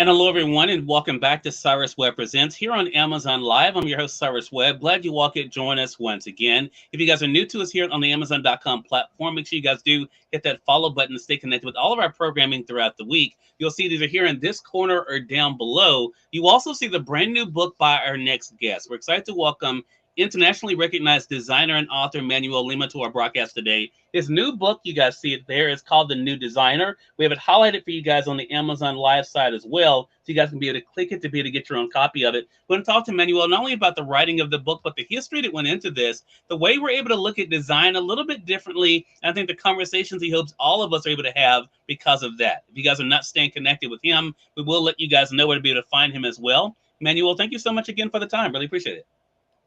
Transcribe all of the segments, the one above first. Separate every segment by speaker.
Speaker 1: And hello, everyone, and welcome back to Cyrus Webb Presents here on Amazon Live. I'm your host, Cyrus Webb. Glad you all could join us once again. If you guys are new to us here on the Amazon.com platform, make sure you guys do hit that follow button to stay connected with all of our programming throughout the week. You'll see it either here in this corner or down below. You also see the brand new book by our next guest. We're excited to welcome internationally recognized designer and author Manuel Lima to our broadcast today. His new book, you guys see it there, is called The New Designer. We have it highlighted for you guys on the Amazon Live side as well, so you guys can be able to click it to be able to get your own copy of it. We're going to talk to Manuel not only about the writing of the book, but the history that went into this, the way we're able to look at design a little bit differently. I think the conversations he hopes all of us are able to have because of that. If you guys are not staying connected with him, we will let you guys know where to be able to find him as well. Manuel, thank you so much again for the time. Really appreciate it.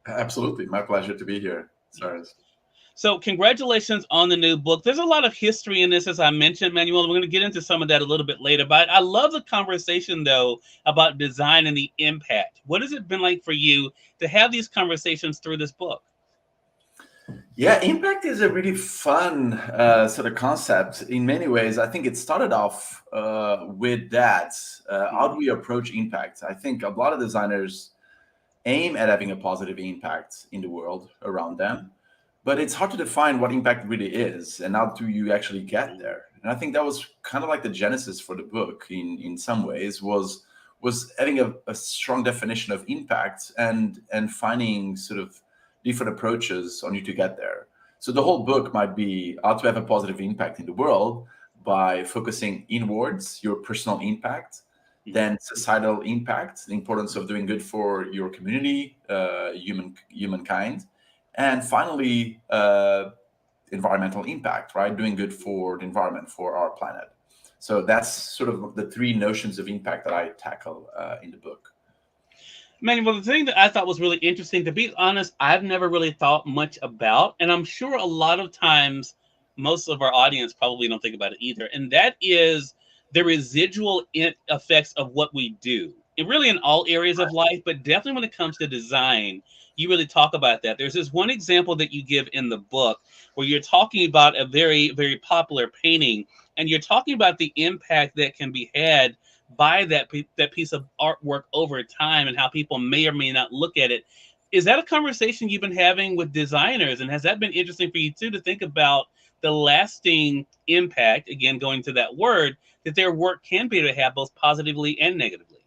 Speaker 2: Absolutely. My pleasure to be here. Sorry.
Speaker 1: So congratulations on the new book. There's a lot of history in this, as I mentioned, Manuel. We're going to get into some of that a little bit later. But I love the conversation, though, about design and the impact. What has it been like for you to have these conversations through this book?
Speaker 2: Yeah, impact is a really fun sort of concept. In many ways, I think it started off with that. How do we approach impact? I think a lot of designers aim at having a positive impact in the world around them, but it's hard to define what impact really is and how do you actually get there. And I think that was kind of like the genesis for the book in some ways was having a strong definition of impact and finding sort of different approaches on you to get there. So the whole book might be how to have a positive impact in the world by focusing inwards, your personal impact, then societal impact, the importance of doing good for your community, humankind, and finally, environmental impact, right? Doing good for the environment, for our planet. So that's sort of the three notions of impact that I tackle in the book.
Speaker 1: Manuel, the thing that I thought was really interesting, to be honest, I've never really thought much about, and I'm sure a lot of times most of our audience probably don't think about it either, and that is the residual effects of what we do. And really in all areas of life, but definitely when it comes to design, you really talk about that. There's this one example that you give in the book where you're talking about a very, very popular painting, and you're talking about the impact that can be had by that piece of artwork over time and how people may or may not look at it. Is that a conversation you've been having with designers? And has that been interesting for you too, to think about the lasting impact, again, going to that word, that their work can be to have both positively and negatively?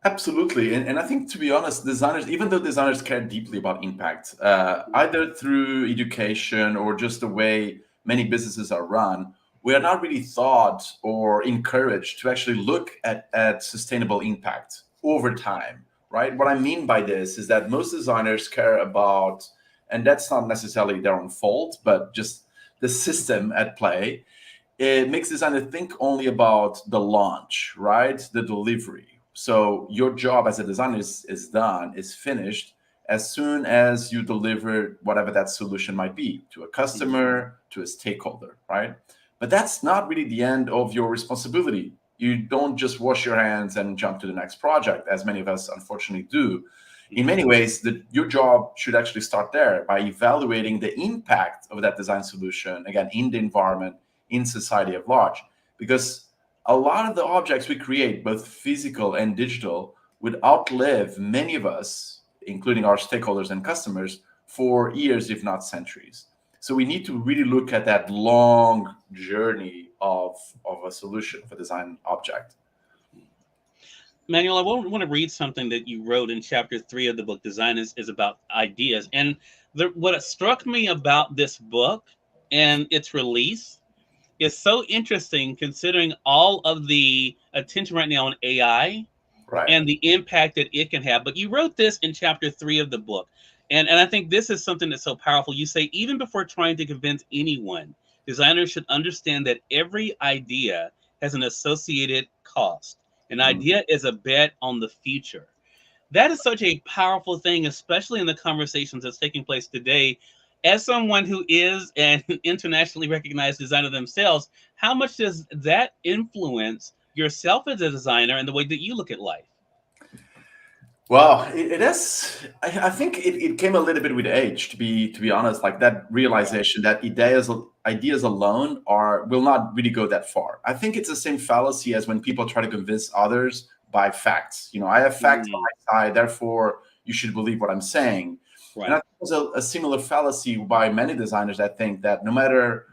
Speaker 2: Absolutely. And I think, to be honest, designers, even though designers care deeply about impact, either through education or just the way many businesses are run, we are not really taught or encouraged to actually look at sustainable impact over time, right? What I mean by this is that most designers care about, and that's not necessarily their own fault, but just the system at play. It makes designers think only about the launch, right? The delivery. So your job as a designer is done, is finished as soon as you deliver whatever that solution might be to a customer, to a stakeholder, right? But that's not really the end of your responsibility. You don't just wash your hands and jump to the next project, as many of us unfortunately do. In many ways, your job should actually start there by evaluating the impact of that design solution, again, in the environment, in society at large. Because a lot of the objects we create, both physical and digital, would outlive many of us, including our stakeholders and customers, for years, if not centuries. So we need to really look at that long journey of a solution of a design object.
Speaker 1: Manuel, I want to read something that you wrote in chapter 3 of the book. Design is about ideas. And what struck me about this book and its release is so interesting, considering all of the attention right now on AI, right, and the impact that it can have. But you wrote this in chapter 3 of the book. And I think this is something that's so powerful. You say, even before trying to convince anyone, designers should understand that every idea has an associated cost. An idea is a bet on the future. That is such a powerful thing, especially in the conversations that's taking place today. As someone who is an internationally recognized designer themselves, how much does that influence yourself as a designer and the way that you look at life?
Speaker 2: Well, it is. I think it came a little bit with age, to be honest. Like that
Speaker 1: Yeah.
Speaker 2: realization that ideas alone are will not really go that far. I think it's the same fallacy as when people try to convince others by facts. I have facts on
Speaker 1: Mm,
Speaker 2: my side, therefore you should believe what I'm saying. And I
Speaker 1: right.
Speaker 2: think there's a similar fallacy by many designers that think that no matter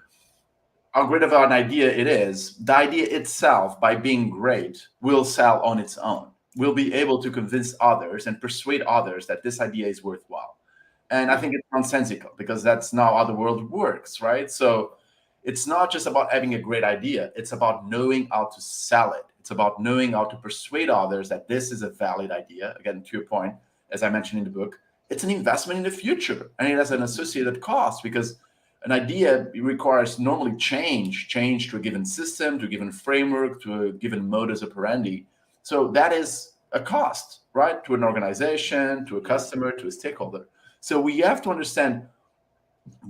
Speaker 2: how great of an idea it is, the idea itself, by being great, will sell on its own. Will be able to convince others and persuade others that this idea is worthwhile. And I
Speaker 1: Right.
Speaker 2: think it's nonsensical because that's not how the world works, right? So it's not just about having a great idea, it's about knowing how to sell it. It's about knowing how to persuade others that this is a valid idea. Again, to your point, as I mentioned in the book, it's an investment in the future and it has an associated cost because an idea requires normally change to a given system, to a given framework, to a given modus operandi. So that is a cost, right? To an organization, to a
Speaker 1: Mm,
Speaker 2: customer, to a stakeholder. So we have to understand,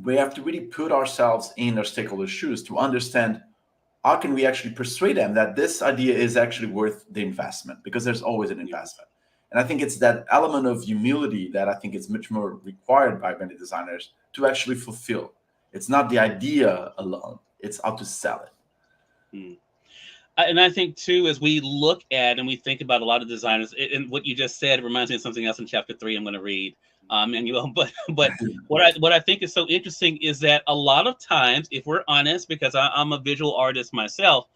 Speaker 2: we have to really put ourselves in our stakeholders' shoes to understand how can we actually persuade them that this idea is actually worth the investment, because there's always an
Speaker 1: yeah.
Speaker 2: investment. And I think it's that element of humility that I think is much more required by many designers to actually fulfill. It's not the idea alone, it's how to sell it.
Speaker 1: Mm. And I think too, as we look at and we think about a lot of designers, and what you just said reminds me of something else in chapter 3. I'm going to read, Manuel. But what I think is so interesting is that a lot of times, if we're honest, because I'm a visual artist myself,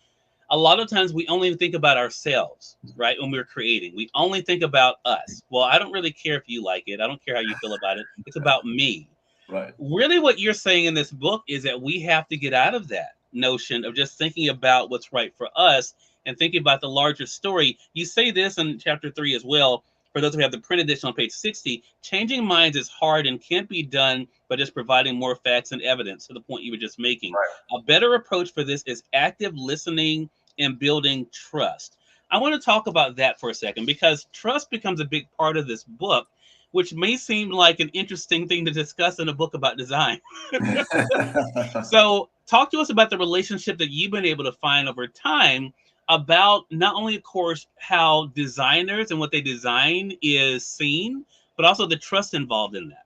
Speaker 1: a lot of times we only think about ourselves, right? When we're creating, we only think about us. Well, I don't really care if you like it. I don't care how you feel about it. It's about me.
Speaker 2: Right.
Speaker 1: Really, what you're saying in this book is that we have to get out of that notion of just thinking about what's right for us and thinking about the larger story. You say this in chapter 3 as well. For those who have the print edition on page 60, changing minds is hard and can't be done by just providing more facts and evidence, to the point you were just making.
Speaker 2: Right.
Speaker 1: A better approach for this is active listening and building trust. I want to talk about that for a second because trust becomes a big part of this book, which may seem like an interesting thing to discuss in a book about design. So, talk to us about the relationship that you've been able to find over time about not only, of course, how designers and what they design is seen, but also the trust involved in that.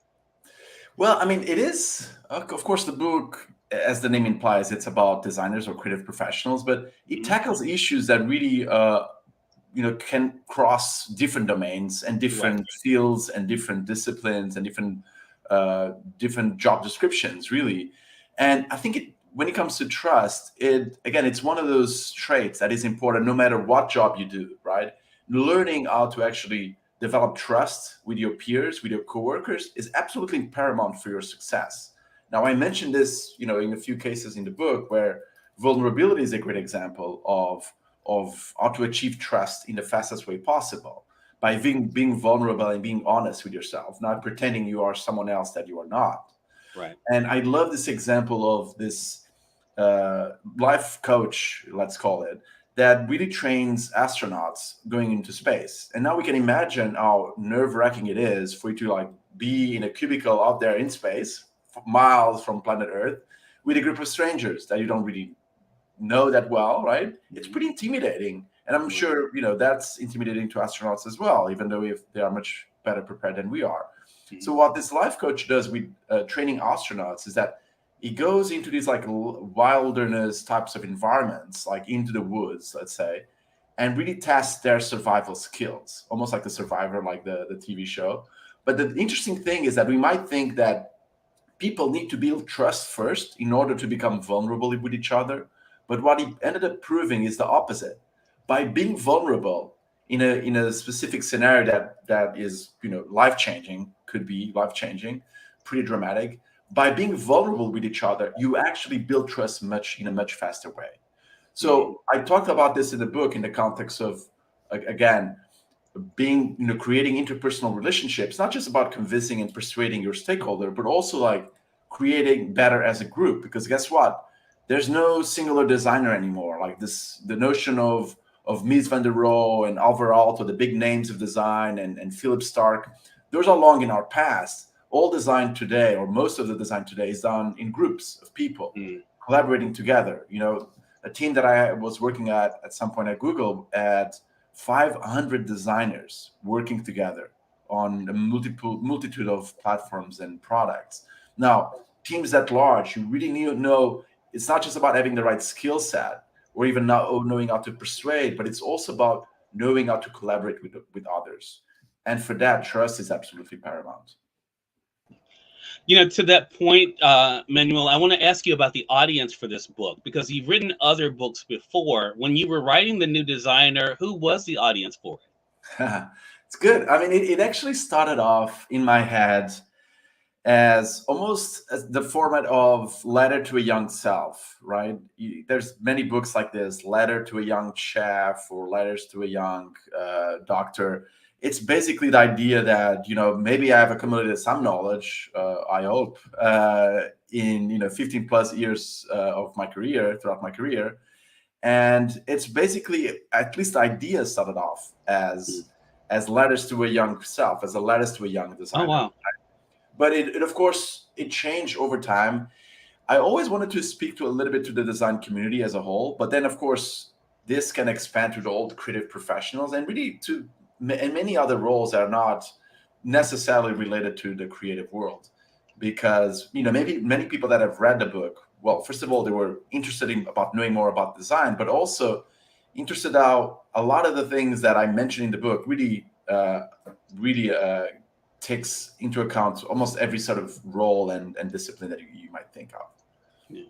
Speaker 2: Well, I mean, it is, of course, the book, as the name implies, it's about designers or creative professionals, but it
Speaker 1: Mhm.
Speaker 2: tackles issues that really can cross different domains and
Speaker 1: Right.
Speaker 2: different fields and different disciplines and different job descriptions, really. And I think when it comes to trust, it's one of those traits that is important no matter what job you do, right? Learning how to actually develop trust with your peers, with your coworkers, is absolutely paramount for your success. Now, I mentioned this, in a few cases in the book where vulnerability is a great example of how to achieve trust in the fastest way possible by being vulnerable and being honest with yourself, not pretending you are someone else that you are not.
Speaker 1: Right.
Speaker 2: And I love this example of this life coach, let's call it, that really trains astronauts going into space. And now we can imagine how nerve-wracking it is for you to like be in a cubicle out there in space, miles from planet Earth, with a group of strangers that you don't really know that well, right? It's
Speaker 1: Mhm.
Speaker 2: pretty intimidating. And I'm
Speaker 1: Right.
Speaker 2: sure, that's intimidating to astronauts as well, even though if they are much better prepared than we are.
Speaker 1: Mhm.
Speaker 2: So what this life coach does with training astronauts is that he goes into these like wilderness types of environments, like into the woods, let's say, and really tests their survival skills, almost like the Survivor, like the TV show. But the interesting thing is that we might think that people need to build trust first in order to become vulnerable with each other. But what he ended up proving is the opposite. By being vulnerable in a specific scenario that is life changing, could be life changing, pretty dramatic. By being vulnerable with each other, you actually build trust in a much faster way.
Speaker 1: Mhm.
Speaker 2: So I talked about this in the book in the context of, again, being creating interpersonal relationships, not just about convincing and persuading your stakeholder, but also like creating better as a group. Because guess what, there's no singular designer anymore. Like this, the notion of Mies van der Rohe and Alvar Aalto, the big names of design, and Philip Stark, those are long in our past. All design today, or most of the design today, is done in groups of people
Speaker 1: Mhm.
Speaker 2: collaborating together. A team that I was working at some point at Google at 500 designers working together on a multitude of platforms and products. Now, teams at large, you really need to know it's not just about having the right skill set or even knowing how to persuade, but it's also about knowing how to collaborate with others. And for that, trust is absolutely paramount.
Speaker 1: To that point, Manuel, I want to ask you about the audience for this book, because you've written other books before. When you were writing The New Designer, who was the audience for it?
Speaker 2: It's good. I mean, it actually started off in my head as almost as the format of letter to a young self, right? There's many books like this, letter to a young chef or letters to a young doctor. It's basically the idea that, maybe I have accumulated some knowledge, I hope, in 15 plus years of my career, throughout my career. And it's basically, at least the idea started off as letters to a young self, as a letters to a young designer.
Speaker 1: Oh, wow.
Speaker 2: But it of course it changed over time. I always wanted to speak to a little bit to the design community as a whole, but then of course this can expand to all the creative professionals and really and many other roles that are not necessarily related to the creative world. Because maybe many people that have read the book, well, first of all, they were interested in about knowing more about design, but also interested how a lot of the things that I mentioned in the book really takes into account almost every sort of role and discipline that you might think of.
Speaker 1: Yeah.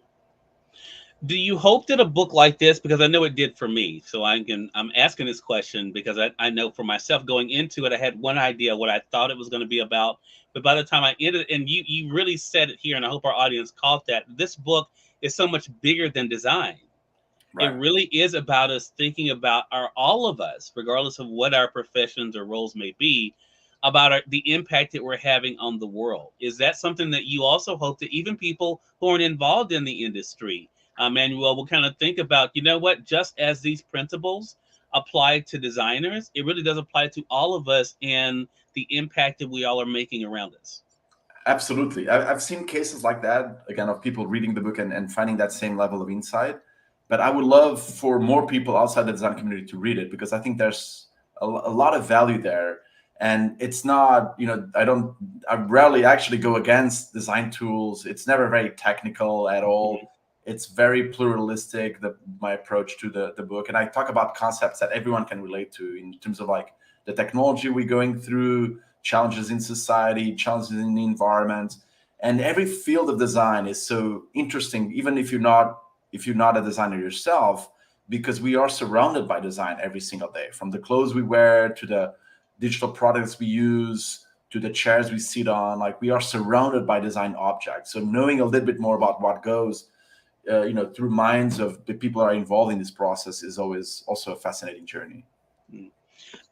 Speaker 1: Do you hope that a book like this, because I know it did for me, so I'm asking this question because I know for myself going into it, I had one idea what I thought it was going to be about, but by the time I ended, and you really said it here, and I hope our audience caught that, this book is so much bigger than design. Right. It really is about us thinking about all of us, regardless of what our professions or roles may be, about the impact that we're having on the world. Is that something that you also hope that even people who aren't involved in the industry, Manuel, will kind of think about, just as these principles apply to designers, it really does apply to all of us and the impact that we all are making around us.
Speaker 2: Absolutely. I've seen cases like that, again, of people reading the book and finding that same level of insight. But I would love for more people outside the design community to read it, because I think there's a lot of value there. And it's not, I rarely actually go against design tools. It's never very technical at all. Mm-hmm. It's very pluralistic, my approach to the book. And I talk about concepts that everyone can relate to in terms of like the technology we're going through, challenges in society, challenges in the environment. And every field of design is so interesting, even if you're not a designer yourself, because we are surrounded by design every single day, from the clothes we wear to the digital products we use to the chairs we sit on. Like, we are surrounded by design objects. So knowing a little bit more about what goes through minds of the people who are involved in this process is always also a fascinating journey.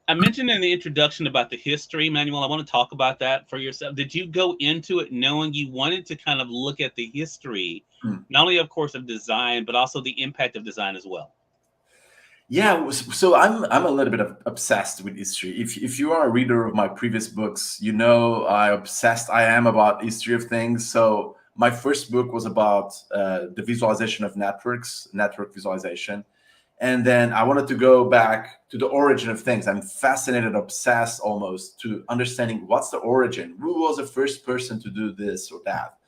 Speaker 1: I mentioned in the introduction about the history, Manuel. I want to talk about that for yourself. Did you go into it knowing you wanted to kind of look at the history, not only, of course, of design, but also the impact of design as well?
Speaker 2: Yeah, so I'm a little bit obsessed with history. If you are a reader of my previous books, I am about history of things. So my first book was about the visualization of networks, network visualization. And then I wanted to go back to the origin of things. I'm fascinated, obsessed almost, to understanding what's the origin. Who was the first person to do this or that?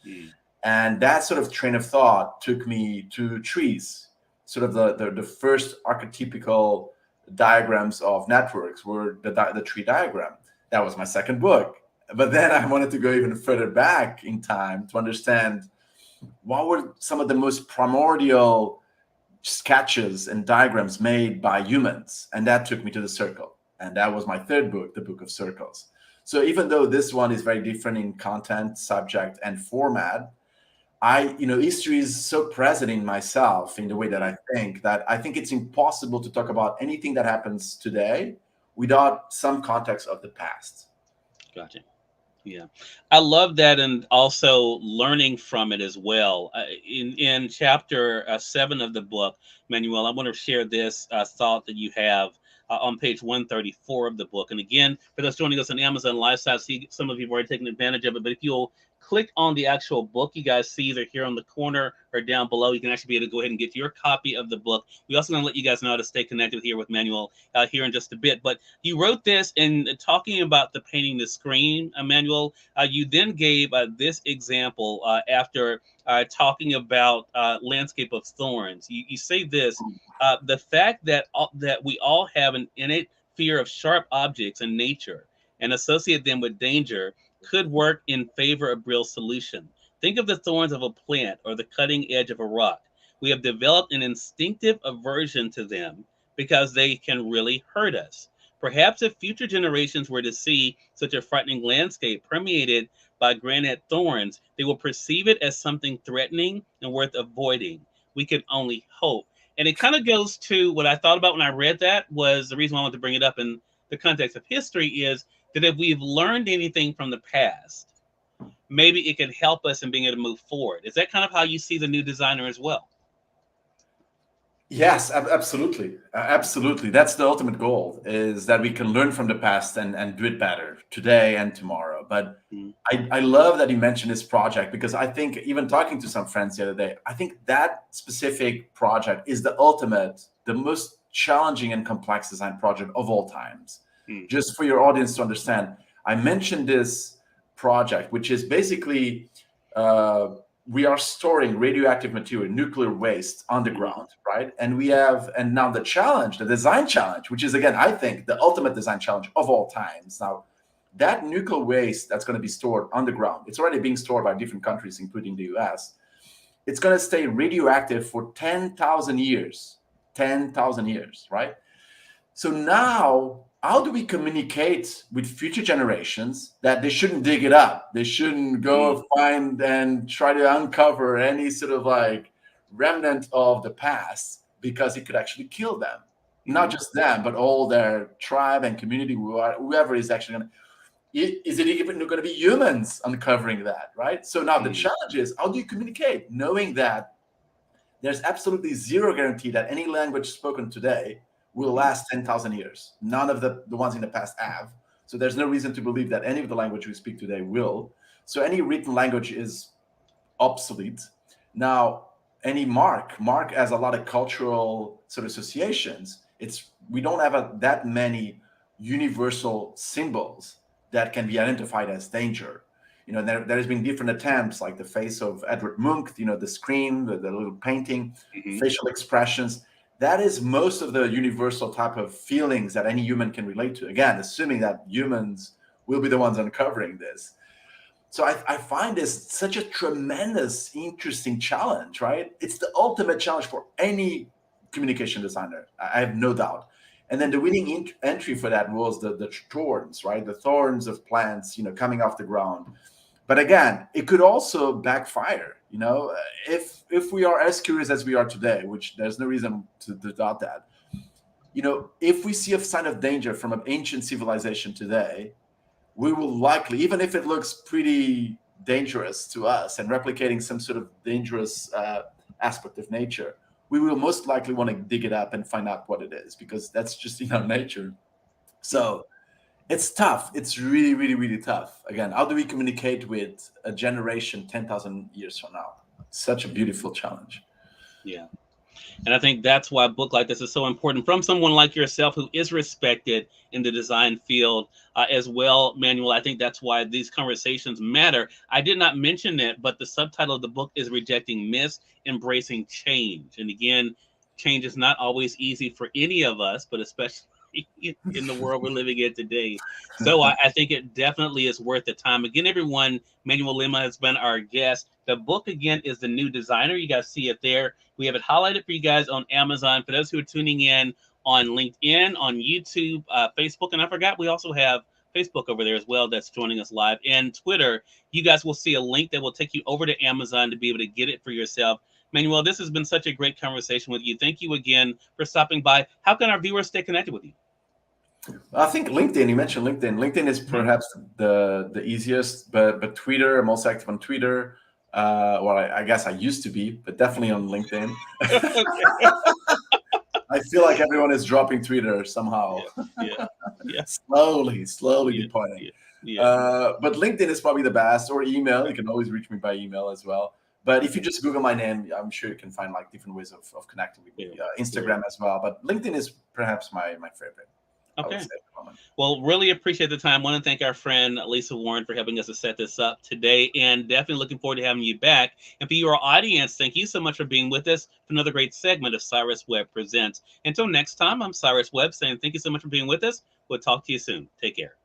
Speaker 2: And that sort of train of thought took me to trees. Sort of the first archetypical diagrams of networks were the tree diagram. That was my second book. But then I wanted to go even further back in time to understand what were some of the most primordial sketches and diagrams made by humans. And that took me to the circle. And that was my third book, the Book of Circles. So even though this one is very different in content, subject, and format, history is so present in myself in the way that I think it's impossible to talk about anything that happens today without some context of the past.
Speaker 1: Gotcha. Yeah, I love that, and also learning from it as well. In chapter 7 of the book, Manuel, I want to share this thought that you have on page 134 of the book. And again, for those joining us on Amazon Lifestyle, see some of you have already taken advantage of it, but if you'll click on the actual book you guys see either here on the corner or down below. You can actually be able to go ahead and get your copy of the book. We also going to let you guys know how to stay connected here with Manuel here in just a bit. But you wrote this in talking about the painting the screen, Manuel. You then gave this example after talking about landscape of thorns. You say this: the fact that we all have an innate fear of sharp objects in nature and associate them with danger could work in favor of real solution. Think of the thorns of a plant or the cutting edge of a rock. We have developed an instinctive aversion to them because they can really hurt us. Perhaps if future generations were to see such a frightening landscape permeated by granite thorns, they will perceive it as something threatening and worth avoiding. We can only hope. And it kind of goes to what I thought about when I read that was the reason why I wanted to bring it up in the context of history is that if we've learned anything from the past, maybe it can help us in being able to move forward. Is that kind of how you see the new designer as well?
Speaker 2: Yes, absolutely. Absolutely. That's the ultimate goal, is that we can learn from the past and do it better today and tomorrow. But I love that you mentioned this project, because I think, even talking to some friends the other day, I think that specific project is the ultimate, the most challenging and complex design project of all times. Just for your audience to understand, I mentioned this project, which is basically we are storing radioactive material, nuclear waste underground, right? And now the challenge, the design challenge, which is, again, I think the ultimate design challenge of all times. Now, that nuclear waste that's going to be stored underground, it's already being stored by different countries, including the US. It's going to stay radioactive for 10,000 years, 10,000 years, right? So now, how do we communicate with future generations that they shouldn't dig it up? They shouldn't go find and try to uncover any sort of like remnant of the past, because it could actually kill them. Not just them, but all their tribe and community, whoever is actually going to. Is it even going to be humans uncovering that, right? So now the challenge is, how do you communicate, knowing that there's absolutely zero guarantee that any language spoken today will last 10,000 years. None of the ones in the past have. So there's no reason to believe that any of the language we speak today will. So any written language is obsolete. Now, any mark has a lot of cultural sort of associations. We don't have that many universal symbols that can be identified as danger. There has been different attempts, like the face of Edward Munch, the scream, the little painting, facial expressions. That is most of the universal type of feelings that any human can relate to. Again, assuming that humans will be the ones uncovering this. So I find this such a tremendous, interesting challenge, right? It's the ultimate challenge for any communication designer, I have no doubt. And then the winning entry for that was the thorns, right? The thorns of plants, coming off the ground. But again, it could also backfire. If we are as curious as we are today, which there's no reason to doubt that, if we see a sign of danger from an ancient civilization today, we will likely, even if it looks pretty dangerous to us and replicating some sort of dangerous aspect of nature, we will most likely want to dig it up and find out what it is, because that's just in our nature. So it's tough. It's really, really, really tough. Again, how do we communicate with a generation 10,000 years from now? Such a beautiful challenge.
Speaker 1: Yeah. And I think that's why a book like this is so important, from someone like yourself who is respected in the design field as well, Manuel. I think that's why these conversations matter. I did not mention it, but the subtitle of the book is Rejecting Myths, Embracing Change. And again, change is not always easy for any of us, but especially in the world we're living in today. So I think it definitely is worth the time. Again, everyone, Manuel Lima has been our guest. The book, again, is The New Designer. You guys see it there. We have it highlighted for you guys on Amazon. For those who are tuning in on LinkedIn, on YouTube, Facebook, and I forgot we also have Facebook over there as well that's joining us live, and Twitter. You guys will see a link that will take you over to Amazon to be able to get it for yourself. Manuel, this has been such a great conversation with you. Thank you again for stopping by. How can our viewers stay connected with you?
Speaker 2: I think LinkedIn, you mentioned LinkedIn. LinkedIn is perhaps the easiest, but Twitter, I'm also active on Twitter. Well, I guess I used to be, but definitely on LinkedIn. I feel like everyone is dropping Twitter somehow.
Speaker 1: Yeah.
Speaker 2: slowly departing.
Speaker 1: Yeah. Yeah.
Speaker 2: But LinkedIn is probably the best, or email. You can always reach me by email as well. But if you just Google my name, I'm sure you can find like different ways of connecting with me. Instagram as well, but LinkedIn is perhaps my favorite. I would
Speaker 1: Okay.
Speaker 2: say at the moment.
Speaker 1: Well, really appreciate the time. Want to thank our friend Lisa Warren for helping us to set this up today, and definitely looking forward to having you back. And for your audience, thank you so much for being with us for another great segment of Cyrus Webb Presents. Until next time, I'm Cyrus Webb saying thank you so much for being with us. We'll talk to you soon. Take care.